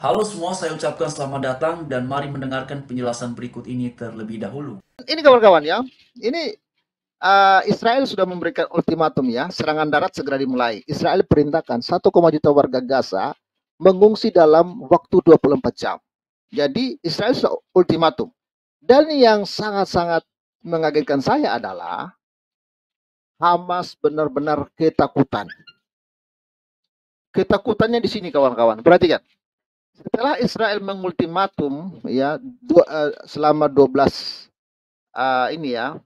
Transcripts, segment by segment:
Halo semua, saya ucapkan selamat datang dan mari mendengarkan penjelasan berikut ini terlebih dahulu. Ini kawan-kawan ya, ini Israel sudah memberikan ultimatum ya, serangan darat segera dimulai. Israel perintahkan 1,1 juta warga Gaza mengungsi dalam waktu 24 jam. Jadi Israel sudah ultimatum. Dan yang sangat-sangat mengagetkan saya adalah Hamas benar-benar ketakutan. Ketakutannya di sini kawan-kawan. Perhatikan. Setelah Israel mengultimatum ya selama 12 ini ya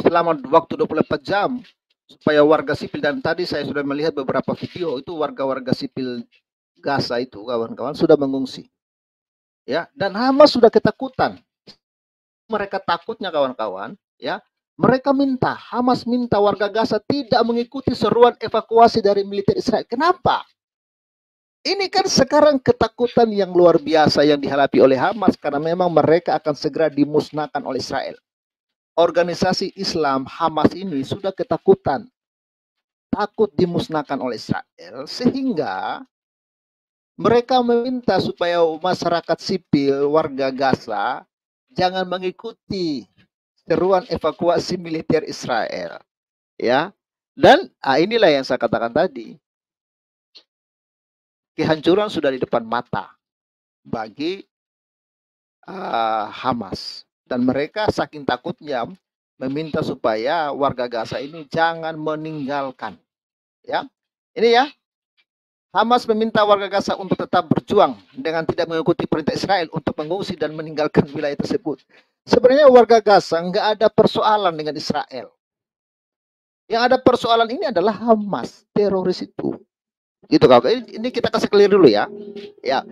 selama waktu 24 jam supaya warga sipil, dan tadi saya sudah melihat beberapa video itu warga-warga sipil Gaza itu kawan-kawan sudah mengungsi ya, dan Hamas sudah ketakutan. Mereka takutnya kawan-kawan ya, mereka minta, Hamas minta warga Gaza tidak mengikuti seruan evakuasi dari militer Israel. Kenapa? Ini kan sekarang ketakutan yang luar biasa yang dihadapi oleh Hamas karena memang mereka akan segera dimusnahkan oleh Israel. Organisasi Islam Hamas ini sudah ketakutan, takut dimusnahkan oleh Israel, sehingga mereka meminta supaya masyarakat sipil, warga Gaza, jangan mengikuti seruan evakuasi militer Israel. Ya, dan inilah yang saya katakan tadi, kehancuran sudah di depan mata bagi Hamas, dan mereka saking takutnya meminta supaya warga Gaza ini jangan meninggalkan. Ya, ini ya, Hamas meminta warga Gaza untuk tetap berjuang dengan tidak mengikuti perintah Israel untuk mengungsi dan meninggalkan wilayah tersebut. Sebenarnya warga Gaza nggak ada persoalan dengan Israel. Yang ada persoalan ini adalah Hamas, teroris itu. Gitu kawan. Ini kita kasih clear dulu ya. Ya.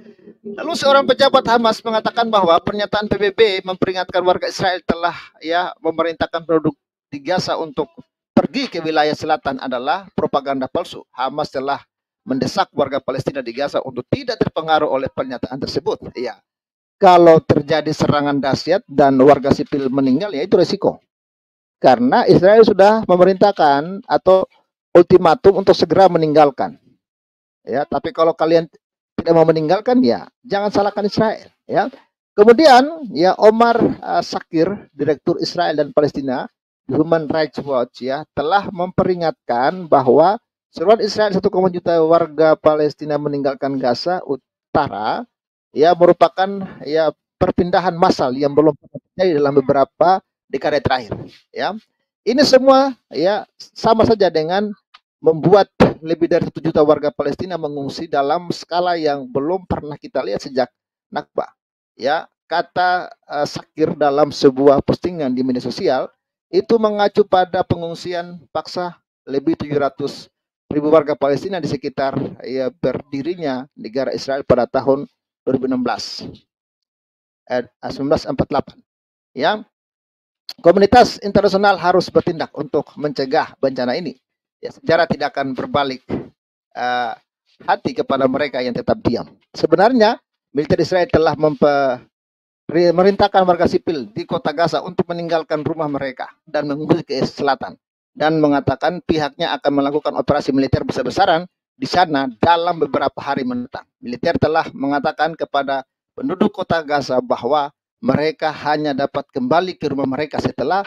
Lalu seorang pejabat Hamas mengatakan bahwa pernyataan PBB memperingatkan warga Israel telah ya memerintahkan penduduk di Gaza untuk pergi ke wilayah selatan adalah propaganda palsu. Hamas telah mendesak warga Palestina di Gaza untuk tidak terpengaruh oleh pernyataan tersebut. Ya, kalau terjadi serangan dahsyat dan warga sipil meninggal, ya itu resiko. Karena Israel sudah memerintahkan atau ultimatum untuk segera meninggalkan. Ya, tapi kalau kalian tidak mau meninggalkan, ya jangan salahkan Israel. Ya. Kemudian ya Omar Sakir, Direktur Israel dan Palestina Human Rights Watch ya telah memperingatkan bahwa seruan Israel 1,1 juta warga Palestina meninggalkan Gaza Utara ya merupakan ya perpindahan massal yang belum terjadi dalam beberapa dekade terakhir. Ya, ini semua ya sama saja dengan membuat lebih dari 1 juta warga Palestina mengungsi dalam skala yang belum pernah kita lihat sejak Nakba. Ya, kata Sakir dalam sebuah postingan di media sosial itu mengacu pada pengungsian paksa lebih 700.000 warga Palestina di sekitar ya berdirinya negara Israel pada tahun 2016, 1948. Ya, komunitas internasional harus bertindak untuk mencegah bencana ini. Ya, sejarah tidak akan berbalik hati kepada mereka yang tetap diam. Sebenarnya militer Israel telah memerintahkan warga sipil di kota Gaza untuk meninggalkan rumah mereka dan mengungsi ke selatan, dan mengatakan pihaknya akan melakukan operasi militer besar-besaran di sana dalam beberapa hari mendatang. Militer telah mengatakan kepada penduduk kota Gaza bahwa mereka hanya dapat kembali ke rumah mereka setelah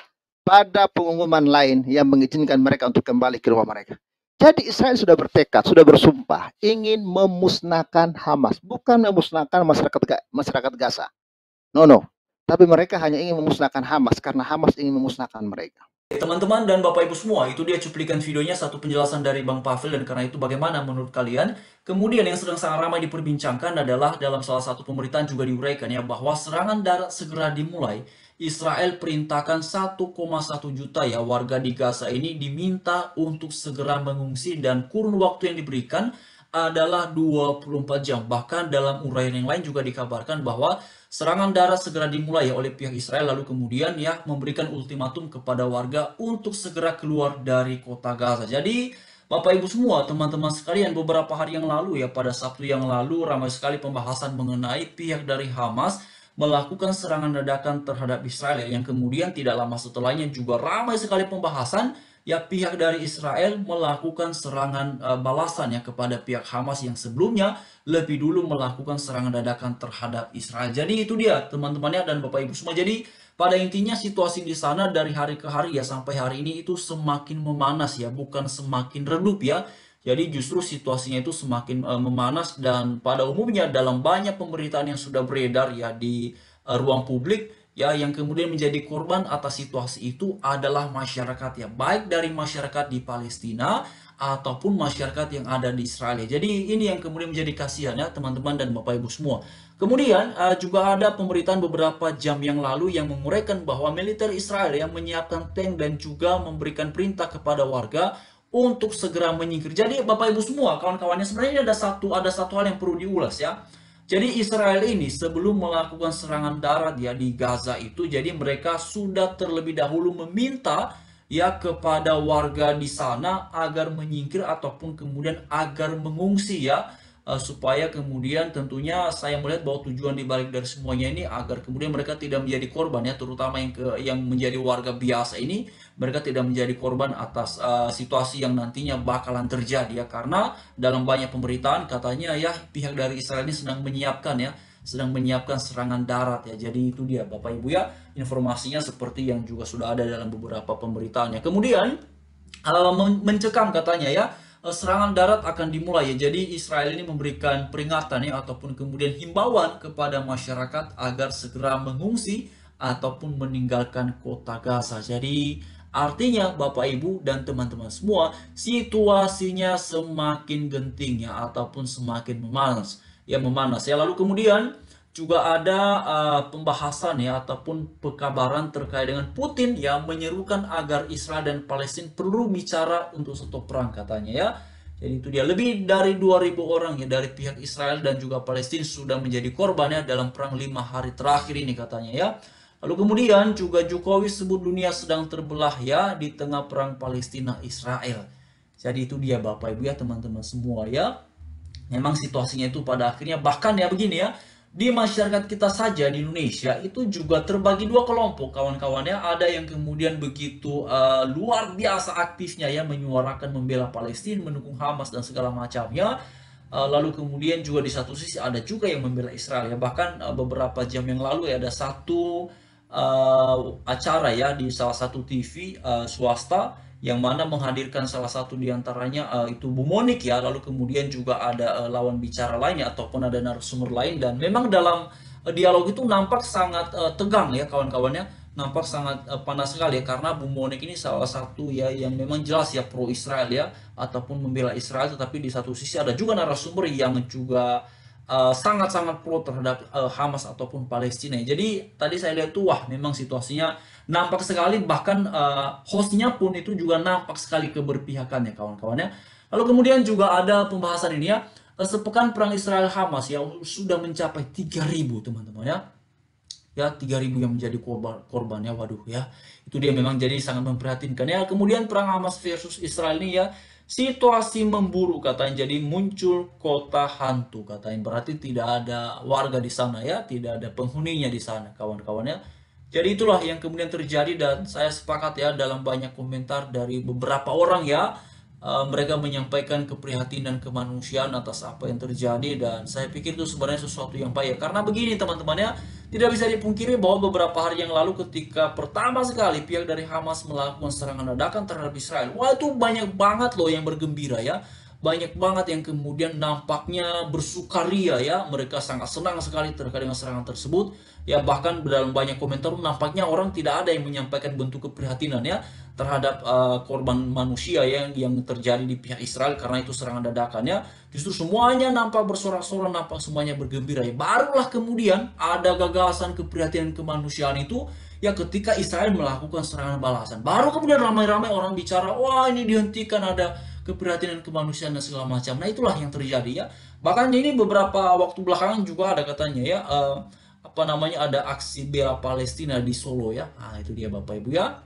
pada pengumuman lain yang mengizinkan mereka untuk kembali ke rumah mereka. Jadi Israel sudah bertekad, sudah bersumpah ingin memusnahkan Hamas, bukan memusnahkan masyarakat Gaza. No. Tapi mereka hanya ingin memusnahkan Hamas karena Hamas ingin memusnahkan mereka. Teman-teman dan Bapak Ibu semua, itu dia cuplikan videonya, satu penjelasan dari Bang Pavel, dan karena itu bagaimana menurut kalian? Kemudian yang sedang sangat ramai diperbincangkan adalah dalam salah satu pemberitaan juga diuraikan ya bahwa serangan darat segera dimulai. Israel perintahkan 1,1 juta ya warga di Gaza ini diminta untuk segera mengungsi dan kurun waktu yang diberikan adalah 24 jam. Bahkan dalam uraian yang lain juga dikabarkan bahwa serangan darat segera dimulai oleh pihak Israel, lalu kemudian ya memberikan ultimatum kepada warga untuk segera keluar dari kota Gaza. Jadi Bapak Ibu semua, teman-teman sekalian, beberapa hari yang lalu ya, pada Sabtu yang lalu ramai sekali pembahasan mengenai pihak dari Hamas melakukan serangan dadakan terhadap Israel yang kemudian tidak lama setelahnya juga ramai sekali pembahasan ya pihak dari Israel melakukan serangan balasan ya kepada pihak Hamas yang sebelumnya lebih dulu melakukan serangan dadakan terhadap Israel. Jadi itu dia teman-temannya dan Bapak Ibu semua. Jadi pada intinya situasi di sana dari hari ke hari ya sampai hari ini itu semakin memanas ya, bukan semakin redup ya. Jadi justru situasinya itu semakin memanas dan pada umumnya dalam banyak pemberitaan yang sudah beredar ya di ruang publik ya yang kemudian menjadi korban atas situasi itu adalah masyarakat ya, baik dari masyarakat di Palestina ataupun masyarakat yang ada di Israel. Jadi ini yang kemudian menjadi kasihan ya teman-teman dan Bapak Ibu semua. Kemudian juga ada pemberitaan beberapa jam yang lalu yang menguraikan bahwa militer Israel yang menyiapkan tank dan juga memberikan perintah kepada warga untuk segera menyingkir. Jadi Bapak Ibu semua, kawan-kawannya sebenarnya ada satu hal yang perlu diulas ya. Jadi Israel ini sebelum melakukan serangan darat ya di Gaza itu, jadi mereka sudah terlebih dahulu meminta ya kepada warga di sana agar menyingkir ataupun kemudian agar mengungsi ya. Supaya kemudian tentunya saya melihat bahwa tujuan dibalik dari semuanya ini agar kemudian mereka tidak menjadi korban ya, terutama yang menjadi warga biasa ini, mereka tidak menjadi korban atas situasi yang nantinya bakalan terjadi ya, karena dalam banyak pemberitaan katanya ya pihak dari Israel ini sedang menyiapkan serangan darat ya. Jadi itu dia Bapak Ibu ya, informasinya seperti yang juga sudah ada dalam beberapa pemberitaannya. Kemudian mencekam katanya ya, serangan darat akan dimulai ya. Jadi Israel ini memberikan peringatan ya ataupun kemudian himbauan kepada masyarakat agar segera mengungsi ataupun meninggalkan kota Gaza. Jadi artinya Bapak Ibu dan teman-teman semua, situasinya semakin genting ya ataupun semakin memanas ya. Lalu kemudian juga ada pembahasan ya ataupun pekabaran terkait dengan Putin yang menyerukan agar Israel dan Palestina perlu bicara untuk stop perang katanya ya. Jadi itu dia, lebih dari 2.000 orang ya dari pihak Israel dan juga Palestina sudah menjadi korbannya dalam perang 5 hari terakhir ini katanya ya. Lalu kemudian juga Jokowi sebut dunia sedang terbelah ya di tengah perang Palestina Israel. Jadi itu dia Bapak Ibu ya teman-teman semua ya. Memang situasinya itu pada akhirnya bahkan ya begini ya, di masyarakat kita saja di Indonesia itu juga terbagi dua kelompok kawan-kawannya. Ada yang kemudian begitu luar biasa aktifnya ya menyuarakan membela Palestina, mendukung Hamas dan segala macamnya. Lalu kemudian juga di satu sisi ada juga yang membela Israel ya. Bahkan beberapa jam yang lalu ya ada satu acara ya di salah satu TV swasta yang mana menghadirkan salah satu diantaranya itu Bu Monik ya, lalu kemudian juga ada lawan bicara lainnya ataupun ada narasumber lain, dan memang dalam dialog itu nampak sangat tegang ya kawan-kawannya, nampak sangat panas sekali ya, karena Bu Monik ini salah satu ya yang memang jelas ya pro Israel ya ataupun membela Israel, tetapi di satu sisi ada juga narasumber yang juga sangat-sangat pro terhadap Hamas ataupun Palestina. Jadi tadi saya lihat tuh wah memang situasinya nampak sekali, bahkan hostnya pun itu juga nampak sekali keberpihakannya kawan-kawannya. Lalu kemudian juga ada pembahasan ini ya, sepekan perang Israel Hamas ya sudah mencapai 3.000 teman-teman ya. Ya 3.000 yang menjadi korban ya, waduh ya. Itu dia memang jadi sangat memprihatinkan ya. Kemudian perang Hamas versus Israel ini ya, situasi memburuk katanya, jadi muncul kota hantu katanya, berarti tidak ada warga di sana ya, tidak ada penghuninya di sana kawan-kawannya. Jadi itulah yang kemudian terjadi dan saya sepakat ya dalam banyak komentar dari beberapa orang ya, mereka menyampaikan keprihatinan kemanusiaan atas apa yang terjadi, dan saya pikir itu sebenarnya sesuatu yang baik karena begini teman-teman ya, tidak bisa dipungkiri bahwa beberapa hari yang lalu ketika pertama sekali pihak dari Hamas melakukan serangan dadakan terhadap Israel, wah itu banyak banget loh yang bergembira ya, banyak banget yang kemudian nampaknya bersukaria ya, mereka sangat senang sekali terkait dengan serangan tersebut ya. Bahkan dalam banyak komentar nampaknya orang tidak ada yang menyampaikan bentuk keprihatinan ya terhadap korban manusia yang terjadi di pihak Israel karena itu serangan dadakan ya. Justru semuanya nampak bersorak-sorai, nampak semuanya bergembira ya. Barulah kemudian ada gagasan keprihatinan kemanusiaan itu ya ketika Israel melakukan serangan balasan. Baru kemudian ramai-ramai orang bicara, wah ini dihentikan, ada keprihatinan kemanusiaan dan segala macam. Nah itulah yang terjadi ya. Bahkan ini beberapa waktu belakangan juga ada katanya ya, ada aksi bela Palestina di Solo ya. Nah itu dia Bapak Ibu ya.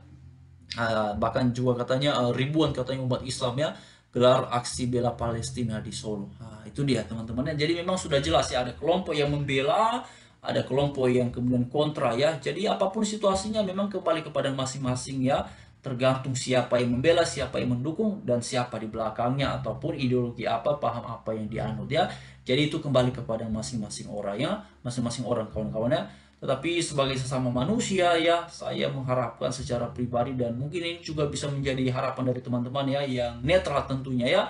Bahkan juga katanya ribuan katanya umat Islam ya gelar aksi bela Palestina di Solo. Nah, itu dia teman-teman. Jadi memang sudah jelas ya, ada kelompok yang membela, ada kelompok yang kemudian kontra ya. Jadi apapun situasinya memang kembali kepada masing-masing ya. tergantung siapa yang membela, siapa yang mendukung, dan siapa di belakangnya, ataupun ideologi apa, paham apa yang dianut ya. Jadi itu kembali kepada masing-masing orang ya, masing-masing orang kawan-kawannya. Tetapi sebagai sesama manusia ya, saya mengharapkan secara pribadi, dan mungkin ini juga bisa menjadi harapan dari teman-teman ya, yang netral tentunya ya,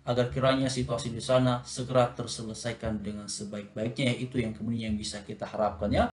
agar kiranya situasi di sana segera terselesaikan dengan sebaik-baiknya ya. Itu yang kemudian yang bisa kita harapkan ya.